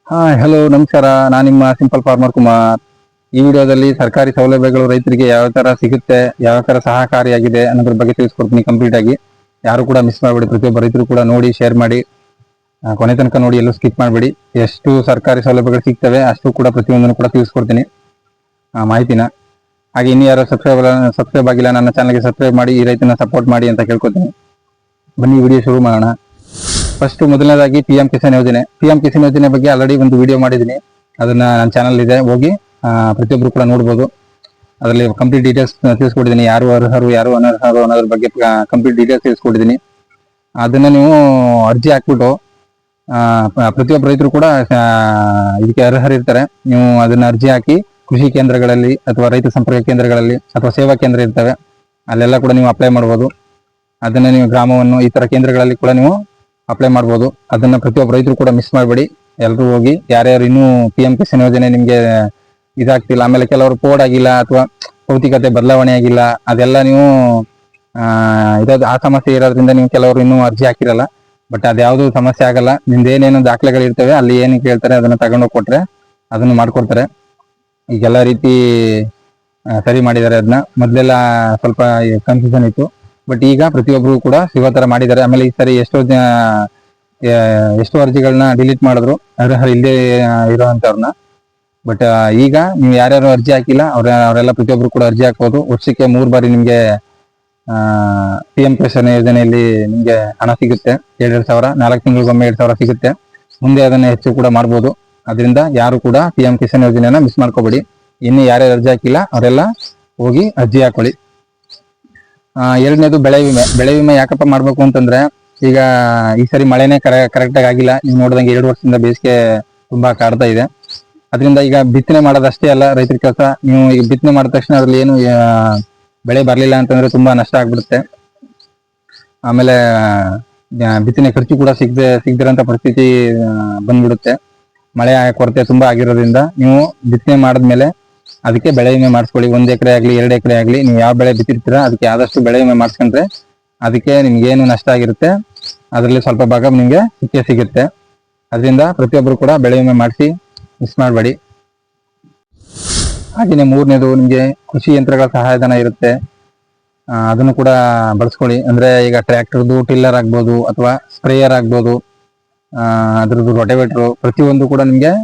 Hello ನಮಸ್ಕಾರ. ನಾನು ನಿಮ್ಮ ಸಿಂಪಲ್ ಫಾರ್ಮರ್ ಕುಮಾರ್. ಈ ವಿಡಿಯೋದಲ್ಲಿ ಸರ್ಕಾರಿ ಸೌಲಭ್ಯಗಳು ರೈತರಿಗೆ ಯಾವ ತರ ಸಿಗುತ್ತೆ, ಯಾವ ತರ ಸಹಕಾರಿಯಾಗಿದೆ ಅನ್ನೋದ್ರ ಬಗ್ಗೆ ತಿಳಿಸ್ಕೊಡ್ತೀನಿ ಕಂಪ್ಲೀಟ್ ಆಗಿ. ಯಾರು ಕೂಡ ಮಿಸ್ ಮಾಡಬೇಡಿ, ಪ್ರತಿಯೊಬ್ಬ ರೈತರು ಕೂಡ ನೋಡಿ, ಶೇರ್ ಮಾಡಿ, ಕೊನೆ ತನಕ ನೋಡಿ, ಎಲ್ಲೂ ಸ್ಕಿಪ್ ಮಾಡಬೇಡಿ. ಎಷ್ಟು ಸರ್ಕಾರಿ ಸೌಲಭ್ಯಗಳು ಸಿಗ್ತವೆ ಅಷ್ಟು ಕೂಡ ಪ್ರತಿಯೊಂದನ್ನು ಕೂಡ ತಿಳಿಸ್ಕೊಡ್ತೀನಿ ಮಾಹಿತಿನ. ಹಾಗೆ ಇನ್ನು ಯಾರು ಸಬ್ಸ್ಕ್ರೈಬ್ ಆಗಿಲ್ಲ ನನ್ನ ಚಾನಲ್ಗೆ ಸಬ್ಸ್ಕ್ರೈಬ್ ಮಾಡಿ, ಈ ರೈತನ ಸಪೋರ್ಟ್ ಮಾಡಿ ಅಂತ ಕೇಳ್ಕೊತೀನಿ. ಬನ್ನಿ ವಿಡಿಯೋ ಶುರು ಮಾಡೋಣ. ಫಸ್ಟ್ ಮೊದಲನೇದಾಗಿ PM ಕಿಸಾನ್ ಯೋಜನೆ. PM ಕಿಸಾನ್ ಯೋಜನೆ ಬಗ್ಗೆ ಆಲ್ರೆಡಿ ಒಂದು ವಿಡಿಯೋ ಮಾಡಿದ್ದೀನಿ, ಅದನ್ನ ನನ್ನ ಚಾನಲ್ ಇದೆ, ಹೋಗಿ ಪ್ರತಿಯೊಬ್ಬರು ಕೂಡ ನೋಡ್ಬೋದು. ಅದರಲ್ಲಿ ಕಂಪ್ಲೀಟ್ ಡೀಟೇಲ್ಸ್ ತಿಳಿಸ್ಕೊಟ್ಟಿದ್ದೀನಿ, ಯಾರು ಅರ್ಹರು ಯಾರು ಅನರ್ಹರು ಅನ್ನೋದ್ರ ಬಗ್ಗೆ ಕಂಪ್ಲೀಟ್ ಡೀಟೇಲ್ಸ್ ತಿಳಿಸ್ಕೊಟ್ಟಿದ್ದೀನಿ. ಅದನ್ನ ನೀವು ಅರ್ಜಿ ಹಾಕ್ಬಿಟ್ಟು ಪ್ರತಿಯೊಬ್ಬ ರೈತರು ಕೂಡ ಇದಕ್ಕೆ ಅರ್ಹರಿರ್ತಾರೆ. ನೀವು ಅದನ್ನ ಅರ್ಜಿ ಹಾಕಿ ಕೃಷಿ ಕೇಂದ್ರಗಳಲ್ಲಿ ಅಥವಾ ರೈತ ಸಂಪರ್ಕ ಕೇಂದ್ರಗಳಲ್ಲಿ ಅಥವಾ ಸೇವಾ ಕೇಂದ್ರ ಇರ್ತವೆ, ಅಲ್ಲೆಲ್ಲ ಕೂಡ ನೀವು ಅಪ್ಲೈ ಮಾಡ್ಬೋದು. ಅದನ್ನ ನೀವು ಗ್ರಾಮವನ್ನು ಈ ತರ ಕೇಂದ್ರಗಳಲ್ಲಿ ಕೂಡ ನೀವು ಅಪ್ಲೈ ಮಾಡ್ಬೋದು. ಅದನ್ನ ಪ್ರತಿಯೊಬ್ಬ ರೈತರು ಕೂಡ ಮಿಸ್ ಮಾಡಬೇಡಿ, ಎಲ್ಲರೂ ಹೋಗಿ. ಯಾರ್ಯಾರು ಇನ್ನೂ PM ಕಿಸಾನ್ ಯೋಜನೆ ನಿಮ್ಗೆ ಇದಾಗ್ತಿಲ್ಲ, ಆಮೇಲೆ ಕೆಲವರು ಕೋಡ್ ಆಗಿಲ್ಲ ಅಥವಾ ಭೌತಿಕತೆ ಬದಲಾವಣೆ ಆಗಿಲ್ಲ, ಅದೆಲ್ಲ ನೀವು ಆ ಸಮಸ್ಯೆ ಇರೋದ್ರಿಂದ ನೀವು ಕೆಲವರು ಇನ್ನೂ ಅರ್ಜಿ ಹಾಕಿರಲ್ಲ. ಬಟ್ ಅದ್ಯಾವುದು ಸಮಸ್ಯೆ ಆಗಲ್ಲ. ನಿಮ್ದು ಏನೇನು ದಾಖಲೆಗಳು ಇರ್ತವೆ ಅಲ್ಲಿ ಏನು ಕೇಳ್ತಾರೆ ಅದನ್ನ ತಗೊಂಡೋಗಿ ಕೊಟ್ರೆ ಅದನ್ನು ಮಾಡ್ಕೊಡ್ತಾರೆ. ಈಗೆಲ್ಲ ರೀತಿ ಸರಿ ಮಾಡಿದ್ದಾರೆ. ಅದನ್ನ ಮೊದಲೆಲ್ಲ ಸ್ವಲ್ಪ ಕನ್ಫ್ಯೂಷನ್ ಇತ್ತು, ಬಟ್ ಈಗ ಪ್ರತಿಯೊಬ್ಬರು ಕೂಡ ಸಿಗೋ ತರ ಮಾಡಿದ್ದಾರೆ. ಆಮೇಲೆ ಈ ಸರಿ ಎಷ್ಟೋ ಅರ್ಜಿಗಳನ್ನ ಡಿಲೀಟ್ ಮಾಡಿದ್ರು ಅರ್ಹರು ಇಲ್ಲೇ ಇರೋವಂಥವ್ರನ್ನ. ಬಟ್ ಈಗ ನೀವು ಯಾರ್ಯಾರು ಅರ್ಜಿ ಹಾಕಿಲ್ಲ ಅವರೆಲ್ಲ ಪ್ರತಿಯೊಬ್ಬರು ಕೂಡ ಅರ್ಜಿ ಹಾಕ್ಬೋದು. ವರ್ಷಕ್ಕೆ 3 ಬಾರಿ ನಿಮ್ಗೆ PM ಕಿಸಾನ್ ಯೋಜನೆಯಲ್ಲಿ ನಿಮ್ಗೆ ಹಣ ಸಿಗುತ್ತೆ. 2,000, 4 ತಿಂಗಳಿಗೊಮ್ಮೆ 2,000 ಸಿಗುತ್ತೆ. ಮುಂದೆ ಅದನ್ನ ಹೆಚ್ಚು ಕೂಡ ಮಾಡ್ಬೋದು. ಅದರಿಂದ ಯಾರು ಕೂಡ PM ಕಿಸಾನ್ ಯೋಜನೆಯನ್ನ ಮಿಸ್ ಮಾಡ್ಕೋಬೇಡಿ. ಇನ್ನು ಯಾರ್ಯಾರು ಅರ್ಜಿ ಹಾಕಿಲ್ಲ ಅವರೆಲ್ಲ ಹೋಗಿ ಅರ್ಜಿ ಹಾಕೊಳ್ಳಿ. ಎರಡನೇದು ಬೆಳೆ ವಿಮೆ. ಬೆಳೆ ವಿಮೆ ಯಾಕಪ್ಪ ಮಾಡ್ಬೇಕು ಅಂತಂದ್ರೆ, ಈಗ ಈ ಸರಿ ಮಳೆನೇ ಕರೆಕ್ಟಾಗಿ ಆಗಿಲ್ಲ. ನೀವು ನೋಡಿದಂಗೆ 2 ವರ್ಷದಿಂದ ಬೇಸಿಗೆ ತುಂಬಾ ಕಾಡ್ತಾ ಇದೆ. ಅದರಿಂದ ಈಗ ಬಿತ್ತನೆ ಮಾಡೋದಷ್ಟೇ ಅಲ್ಲ ರೈತರ ಕೆಲಸ. ನೀವು ಈಗ ಬಿತ್ತನೆ ಮಾಡಿದ ತಕ್ಷಣ ಅದ್ರಲ್ಲಿ ಏನು ಬೆಳೆ ಬರಲಿಲ್ಲ ಅಂತಂದ್ರೆ ತುಂಬಾ ನಷ್ಟ ಆಗ್ಬಿಡುತ್ತೆ. ಆಮೇಲೆ ಬಿತ್ತನೆ ಖರ್ಚು ಕೂಡ ಸಿಗದಿರೋಂಥ ಪರಿಸ್ಥಿತಿ ಬಂದ್ಬಿಡುತ್ತೆ. ಮಳೆ ಕೊರತೆ ತುಂಬಾ ಆಗಿರೋದ್ರಿಂದ ನೀವು ಬಿತ್ತನೆ ಮಾಡಿದ್ಮೇಲೆ ಅದಕ್ಕೆ ಬೆಳೆ ವಿಮೆ ಮಾಡಿಸ್ಕೊಳ್ಳಿ. 1 ಎಕರೆ ಆಗಲಿ 2 ಎಕರೆ ಆಗಲಿ, ನೀವು ಯಾವ ಬೆಳೆ ಬಿತ್ತಿರ್ತೀರಾ ಅದಕ್ಕೆ ಆದಷ್ಟು ಬೆಳೆ ವಿಮೆ ಮಾಡಿಸ್ಕೊಂಡ್ರೆ ಅದಕ್ಕೆ ನಿಮ್ಗೇನು ನಷ್ಟ ಆಗಿರುತ್ತೆ ಅದರಲ್ಲಿ ಸ್ವಲ್ಪ ಭಾಗ ನಿಮ್ಗೆ ಸಿಗುತ್ತೆ. ಅದರಿಂದ ಪ್ರತಿಯೊಬ್ಬರು ಕೂಡ ಬೆಳೆ ವಿಮೆ ಮಾಡಿಸಿ, ಮಿಸ್ ಮಾಡಬೇಡಿ. ಹಾಗೆಯೇ ಮೂರನೇದು, ನಿಮಗೆ ಕೃಷಿ ಯಂತ್ರಗಳ ಸಹಾಯಧನ ಇರುತ್ತೆ, ಅದನ್ನು ಕೂಡ ಬಳಸ್ಕೊಳ್ಳಿ. ಅಂದ್ರೆ ಈಗ ಟ್ರ್ಯಾಕ್ಟರ್ದು ಟಿಲ್ಲರ್ ಆಗ್ಬೋದು ಅಥವಾ ಸ್ಪ್ರೇಯರ್ ಆಗ್ಬೋದು, ಅದ್ರದ್ದು ರೋಟೇವೇಟ್ರು, ಪ್ರತಿಯೊಂದು ಕೂಡ ನಿಮಗೆ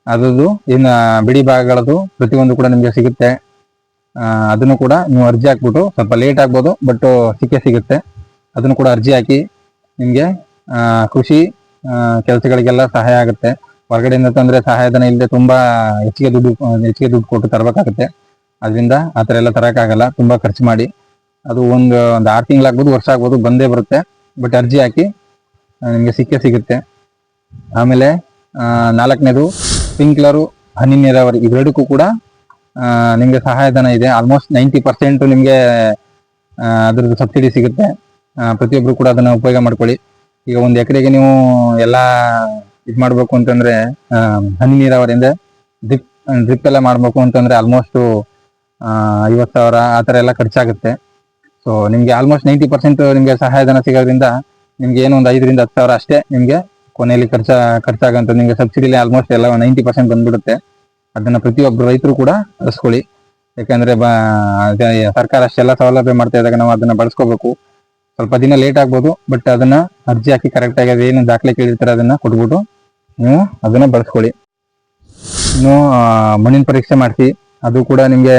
ಅದ್ರದ್ದು ಇನ್ನು ಬಿಡಿ ಭಾಗಗಳದ್ದು ಪ್ರತಿಯೊಂದು ಕೂಡ ನಿಮಗೆ ಸಿಗುತ್ತೆ. ಅದನ್ನು ಕೂಡ ನೀವು ಅರ್ಜಿ ಹಾಕ್ಬಿಟ್ಟು, ಸ್ವಲ್ಪ ಲೇಟ್ ಆಗ್ಬೋದು ಬಟ್ ಸಿಗುತ್ತೆ. ಅದನ್ನು ಕೂಡ ಅರ್ಜಿ ಹಾಕಿ, ನಿಮಗೆ ಕೃಷಿ ಕೆಲಸಗಳಿಗೆಲ್ಲ ಸಹಾಯ ಆಗುತ್ತೆ. ಹೊರಗಡೆಯಿಂದ ತಂದ್ರೆ ಸಹಾಯಧನ ಇಲ್ಲದೆ ತುಂಬಾ ಹೆಚ್ಚಿಗೆ ದುಡ್ಡು ಕೊಟ್ಟು ತರಬೇಕಾಗುತ್ತೆ. ಅದರಿಂದ ಆ ಥರ ಎಲ್ಲ ತರೋಕ್ಕಾಗಲ್ಲ, ತುಂಬಾ ಖರ್ಚು ಮಾಡಿ. ಅದು ಒಂದು 6 ತಿಂಗಳಾಗ್ಬೋದು, ವರ್ಷ ಆಗ್ಬೋದು, ಬಂದೇ ಬರುತ್ತೆ. ಬಟ್ ಅರ್ಜಿ ಹಾಕಿ, ನಿಮಗೆ ಸಿಗುತ್ತೆ. ಆಮೇಲೆ 4ನೇದು ಸ್ಪ್ರಿಂಕ್ಲರು, ಹನಿ ನೀರಾವರಿ, ಇವೆರಡಕ್ಕೂ ಕೂಡ ನಿಮಗೆ ಸಹಾಯಧನ ಇದೆ. ಆಲ್ಮೋಸ್ಟ್ 90% ನಿಮಗೆ ಅದ್ರದ್ದು ಸಬ್ಸಿಡಿ ಸಿಗುತ್ತೆ. ಪ್ರತಿಯೊಬ್ಬರು ಕೂಡ ಅದನ್ನ ಉಪಯೋಗ ಮಾಡ್ಕೊಳ್ಳಿ. ಈಗ 1 ಎಕರೆಗೆ ನೀವು ಎಲ್ಲ ಇದು ಮಾಡ್ಬೇಕು ಅಂತಂದ್ರೆ, ಹನಿ ನೀರಾವರಿ ಅಂದ್ರೆ ಡ್ರಿಪ್ ಎಲ್ಲ ಮಾಡ್ಬೇಕು ಅಂತಂದ್ರೆ ಆಲ್ಮೋಸ್ಟ್ 50,000 ಆ ಥರ ಎಲ್ಲ ಖರ್ಚಾಗುತ್ತೆ. ಸೊ ನಿಮ್ಗೆ ಆಲ್ಮೋಸ್ಟ್ 90% ನಿಮ್ಗೆ ಸಹಾಯಧನ ಸಿಗೋದ್ರಿಂದ ನಿಮ್ಗೆ ಏನು ಒಂದು 5,000 ರಿಂದ 10,000 ಅಷ್ಟೇ ನಿಮ್ಗೆ ಕೊನೆಯಲ್ಲಿ ಖರ್ಚಾಗಂತ. ನಿಮ್ಗೆ ಸಬ್ಸಿಡಿಲಿ ಆಲ್ಮೋಸ್ಟ್ ಎಲ್ಲ 90% ಬಂದ್ಬಿಡುತ್ತೆ. ಅದನ್ನ ಪ್ರತಿಯೊಬ್ಬರು ರೈತರು ಕೂಡ ಬಳಸ್ಕೊಳ್ಳಿ. ಯಾಕಂದ್ರೆ ಸರ್ಕಾರ ಅಷ್ಟೆಲ್ಲ ಸೌಲಭ್ಯ ಮಾಡ್ತಾ ಇದ್ದಾಗ ನಾವು ಅದನ್ನ ಬಳಸ್ಕೋಬೇಕು. ಸ್ವಲ್ಪ ದಿನ ಲೇಟ್ ಆಗ್ಬೋದು, ಬಟ್ ಅದನ್ನ ಅರ್ಜಿ ಹಾಕಿ ಕರೆಕ್ಟ್ ಆಗಿ ಏನು ದಾಖಲೆ ಕೇಳಿರ್ತಾರೆ ಅದನ್ನ ಕೊಟ್ಬಿಟ್ಟು ನೀವು ಅದನ್ನ ಬಳಸ್ಕೊಳ್ಳಿ. ಇನ್ನು ಮಣ್ಣಿನ ಪರೀಕ್ಷೆ ಮಾಡಿಸಿ, ಅದು ಕೂಡ ನಿಮ್ಗೆ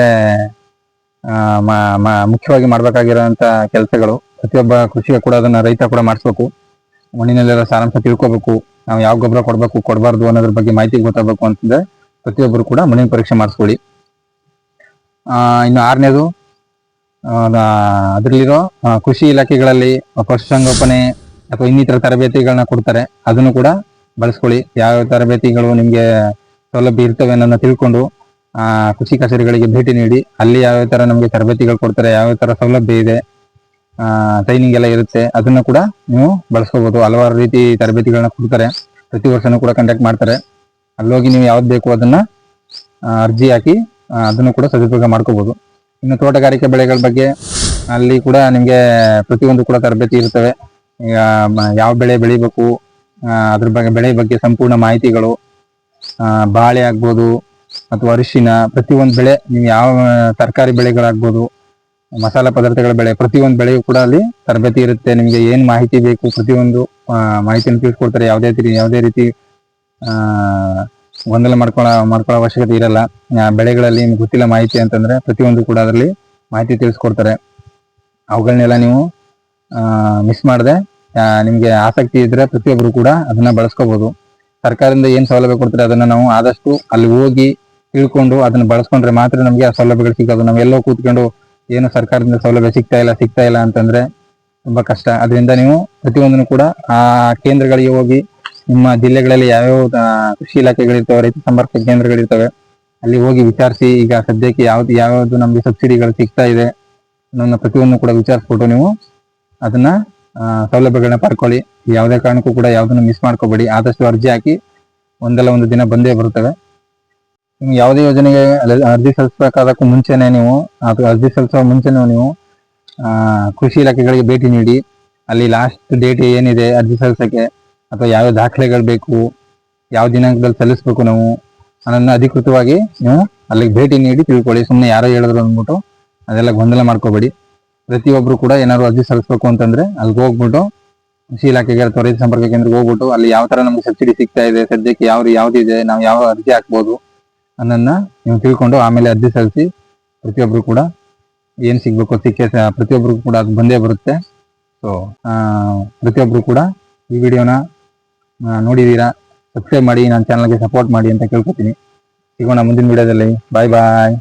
ಮುಖ್ಯವಾಗಿ ಮಾಡ್ಬೇಕಾಗಿರೋಂಥ ಕೆಲಸಗಳು. ಪ್ರತಿಯೊಬ್ಬ ಕೃಷಿಕ ಕೂಡ ಅದನ್ನ ರೈತ ಕೂಡ ಮಾಡಿಸ್ಬೇಕು. ಮಣ್ಣಿನಲ್ಲೆಲ್ಲ ಸಾರಾಂಶ ತಿಳ್ಕೋಬೇಕು, ನಾವು ಯಾವ ಗೊಬ್ಬರ ಕೊಡಬೇಕು ಕೊಡಬಾರ್ದು ಅನ್ನೋದ್ರ ಬಗ್ಗೆ ಮಾಹಿತಿ ಗೊತ್ತಾಗಬೇಕು ಅಂತಂದ್ರೆ ಪ್ರತಿಯೊಬ್ಬರು ಕೂಡ ಮಣ್ಣಿನ ಪರೀಕ್ಷೆ ಮಾಡಿಸ್ಕೊಳ್ಳಿ. ಇನ್ನು 6ನೇದು, ಅದರಲ್ಲಿರೋ ಕೃಷಿ ಇಲಾಖೆಗಳಲ್ಲಿ ಪಶುಸಂಗೋಪನೆ ಅಥವಾ ಇನ್ನಿತರ ತರಬೇತಿಗಳನ್ನ ಕೊಡ್ತಾರೆ, ಅದನ್ನು ಕೂಡ ಬಳಸ್ಕೊಳ್ಳಿ. ಯಾವ ತರಬೇತಿಗಳು ನಿಮ್ಗೆ ಸೌಲಭ್ಯ ಇರ್ತವೆ ಅನ್ನೋದನ್ನ ತಿಳ್ಕೊಂಡು ಕೃಷಿ ಕಚೇರಿಗಳಿಗೆ ಭೇಟಿ ನೀಡಿ, ಅಲ್ಲಿ ಯಾವ ತರ ನಮ್ಗೆ ತರಬೇತಿಗಳು ಕೊಡ್ತಾರೆ, ಯಾವ ತರ ಸೌಲಭ್ಯ ಇದೆ, ಟ್ರೈನಿಂಗ್ ಎಲ್ಲ ಇರುತ್ತೆ, ಅದನ್ನ ಕೂಡ ನೀವು ಬಳಸ್ಕೋಬಹುದು. ಹಲವಾರು ರೀತಿ ತರಬೇತಿಗಳನ್ನ ಕೊಡ್ತಾರೆ, ಪ್ರತಿ ವರ್ಷನೂ ಕೂಡ ಕಂಡಕ್ಟ್ ಮಾಡ್ತಾರೆ. ಅಲ್ಲೋಗಿ ನೀವು ಯಾವ್ದು ಬೇಕು ಅದನ್ನ ಅರ್ಜಿ ಹಾಕಿ ಅದನ್ನು ಕೂಡ ಸದುಪಯೋಗ ಮಾಡ್ಕೋಬಹುದು. ಇನ್ನು ತೋಟಗಾರಿಕೆ ಬೆಳೆಗಳ ಬಗ್ಗೆ ಅಲ್ಲಿ ಕೂಡ ನಿಮ್ಗೆ ಪ್ರತಿಯೊಂದು ಕೂಡ ತರಬೇತಿ ಇರ್ತವೆ. ಈಗ ಯಾವ ಬೆಳೆ ಬೆಳಿಬೇಕು, ಅದ್ರ ಬಗ್ಗೆ ಬೆಳೆ ಬಗ್ಗೆ ಸಂಪೂರ್ಣ ಮಾಹಿತಿಗಳು, ಬಾಳೆ ಆಗ್ಬೋದು ಅಥವಾ ಅರಿಶಿನ, ಪ್ರತಿಯೊಂದು ಬೆಳೆ ನೀವು ಯಾವ ತರಕಾರಿ ಬೆಳೆಗಳಾಗ್ಬೋದು, ಮಸಾಲ ಪದಾರ್ಥಗಳ ಬೆಳೆ, ಪ್ರತಿಯೊಂದು ಬೆಳೆಯೂ ಕೂಡ ಅಲ್ಲಿ ತರಬೇತಿ ಇರುತ್ತೆ. ನಿಮಗೆ ಏನ್ ಮಾಹಿತಿ ಬೇಕು ಪ್ರತಿಯೊಂದು ಮಾಹಿತಿಯನ್ನು ತಿಳಿಸ್ಕೊಡ್ತಾರೆ. ಯಾವುದೇ ರೀತಿ ಗೊಂದಲ ಮಾಡ್ಕೊಳ್ಳೋ ಅವಶ್ಯಕತೆ ಇರಲ್ಲ. ಬೆಳೆಗಳಲ್ಲಿ ನಿಮ್ಗೆ ಗೊತ್ತಿಲ್ಲ ಮಾಹಿತಿ ಅಂತಂದ್ರೆ ಪ್ರತಿಯೊಂದು ಕೂಡ ಅದರಲ್ಲಿ ಮಾಹಿತಿ ತಿಳಿಸ್ಕೊಡ್ತಾರೆ. ಅವುಗಳನ್ನೆಲ್ಲ ನೀವು ಮಿಸ್ ಮಾಡದೆ ನಿಮ್ಗೆ ಆಸಕ್ತಿ ಇದ್ರೆ ಪ್ರತಿಯೊಬ್ಬರು ಕೂಡ ಅದನ್ನ ಬಳಸ್ಕೋಬಹುದು. ಸರ್ಕಾರದಿಂದ ಏನ್ ಸೌಲಭ್ಯ ಕೊಡ್ತಾರೆ ಅದನ್ನ ನಾವು ಆದಷ್ಟು ಅಲ್ಲಿ ಹೋಗಿ ತಿಳ್ಕೊಂಡು ಅದನ್ನ ಬಳಸ್ಕೊಂಡ್ರೆ ಮಾತ್ರ ನಮ್ಗೆ ಆ ಸೌಲಭ್ಯಗಳು ಸಿಗೋದು. ನಾವೆಲ್ಲೋ ಕೂತ್ಕೊಂಡು ಏನು ಸರ್ಕಾರದಿಂದ ಸೌಲಭ್ಯ ಸಿಗ್ತಾ ಇಲ್ಲ ಅಂತಂದ್ರೆ ತುಂಬಾ ಕಷ್ಟ. ಅದರಿಂದ ನೀವು ಪ್ರತಿಯೊಂದನ್ನು ಕೂಡ ಆ ಕೇಂದ್ರಗಳಿಗೆ ಹೋಗಿ, ನಿಮ್ಮ ಜಿಲ್ಲೆಗಳಲ್ಲಿ ಯಾವ್ಯಾವ ಕೃಷಿ ಇಲಾಖೆಗಳಿರ್ತವೆ, ರೈತ ಸಂಪರ್ಕ ಕೇಂದ್ರಗಳಿರ್ತವೆ, ಅಲ್ಲಿ ಹೋಗಿ ವಿಚಾರಿಸಿ ಈಗ ಸದ್ಯಕ್ಕೆ ಯಾವ್ದು ನಮ್ಗೆ ಸಬ್ಸಿಡಿಗಳು ಸಿಗ್ತಾ ಇದೆ ಅನ್ನೋದನ್ನ ಪ್ರತಿಯೊಂದು ಕೂಡ ವಿಚಾರಿಸ್ಬಿಟ್ಟು ನೀವು ಅದನ್ನ ಸೌಲಭ್ಯಗಳನ್ನ ಪಡ್ಕೊಳ್ಳಿ. ಯಾವುದೇ ಕಾರಣಕ್ಕೂ ಕೂಡ ಯಾವ್ದನ್ನು ಮಿಸ್ ಮಾಡ್ಕೋಬೇಡಿ. ಆದಷ್ಟು ಅರ್ಜಿ ಹಾಕಿ ಒಂದಲ್ಲ ಒಂದು ದಿನ ಬಂದೇ ಬರುತ್ತವೆ. ನಿಮ್ಗೆ ಯಾವುದೇ ಯೋಜನೆಗೆ ಅರ್ಜಿ ಸಲ್ಲಿಸಬೇಕಾದಕ್ಕೂ ಮುಂಚೆನೆ ನೀವು ಅರ್ಜಿ ಸಲ್ಲಿಸುವ ಮುಂಚೆನೂ ನೀವು ಕೃಷಿ ಇಲಾಖೆಗಳಿಗೆ ಭೇಟಿ ನೀಡಿ ಅಲ್ಲಿ ಲಾಸ್ಟ್ ಡೇಟ್ ಏನಿದೆ ಅರ್ಜಿ ಸಲ್ಲಿಸಕ್ಕೆ, ಅಥವಾ ಯಾವ ದಾಖಲೆಗಳು ಬೇಕು, ಯಾವ ದಿನಾಂಕದಲ್ಲಿ ಸಲ್ಲಿಸಬೇಕು ನಾವು ಅದನ್ನ ಅಧಿಕೃತವಾಗಿ ನೀವು ಅಲ್ಲಿಗೆ ಭೇಟಿ ನೀಡಿ ತಿಳ್ಕೊಳ್ಳಿ. ಸುಮ್ಮನೆ ಯಾರೋ ಹೇಳಿದ್ರು ಅಂದ್ಬಿಟ್ಟು ಅದೆಲ್ಲ ಗೊಂದಲ ಮಾಡ್ಕೋಬೇಡಿ. ಪ್ರತಿಯೊಬ್ರು ಕೂಡ ಏನಾದ್ರು ಅರ್ಜಿ ಸಲ್ಲಿಸಬೇಕು ಅಂತಂದ್ರೆ ಅಲ್ಲಿಗೆ ಹೋಗ್ಬಿಟ್ಟು ಕೃಷಿ ಇಲಾಖೆಗೆ ಅಥವಾ ರೈತ ಸಂಪರ್ಕ ಕೇಂದ್ರಕ್ಕೆ ಹೋಗ್ಬಿಟ್ಟು ಅಲ್ಲಿ ಯಾವ ತರ ನಮ್ಗೆ ಸಬ್ಸಿಡಿ ಸಿಗ್ತಾ ಇದೆ, ಸದ್ಯಕ್ಕೆ ಯಾವ್ದಿದೆ, ನಾವು ಯಾವ ಅರ್ಜಿ ಹಾಕ್ಬೋದು ಅನ್ನೋದನ್ನ ನೀವು ತಿಳ್ಕೊಂಡು ಆಮೇಲೆ ಅರ್ಜಿ ಸಲ್ಲಿಸಿ. ಪ್ರತಿಯೊಬ್ರು ಕೂಡ ಏನ್ ಸಿಗ್ಬೇಕು ಪ್ರತಿಯೊಬ್ರು ಕೂಡ ಅದು ಬಂದೇ ಬರುತ್ತೆ. ಸೊ ಪ್ರತಿಯೊಬ್ರು ಕೂಡ ಈ ವಿಡಿಯೋನ ನೋಡಿದೀರಾ, ಸಬ್ಸ್ಕ್ರೈಬ್ ಮಾಡಿ, ನನ್ನ ಚಾನಲ್ಗೆ ಸಪೋರ್ಟ್ ಮಾಡಿ ಅಂತ ಕೇಳ್ಕೊತೀನಿ. ಸಿಗೋಣ ಮುಂದಿನ ವಿಡಿಯೋದಲ್ಲಿ. ಬಾಯ್ ಬಾಯ್.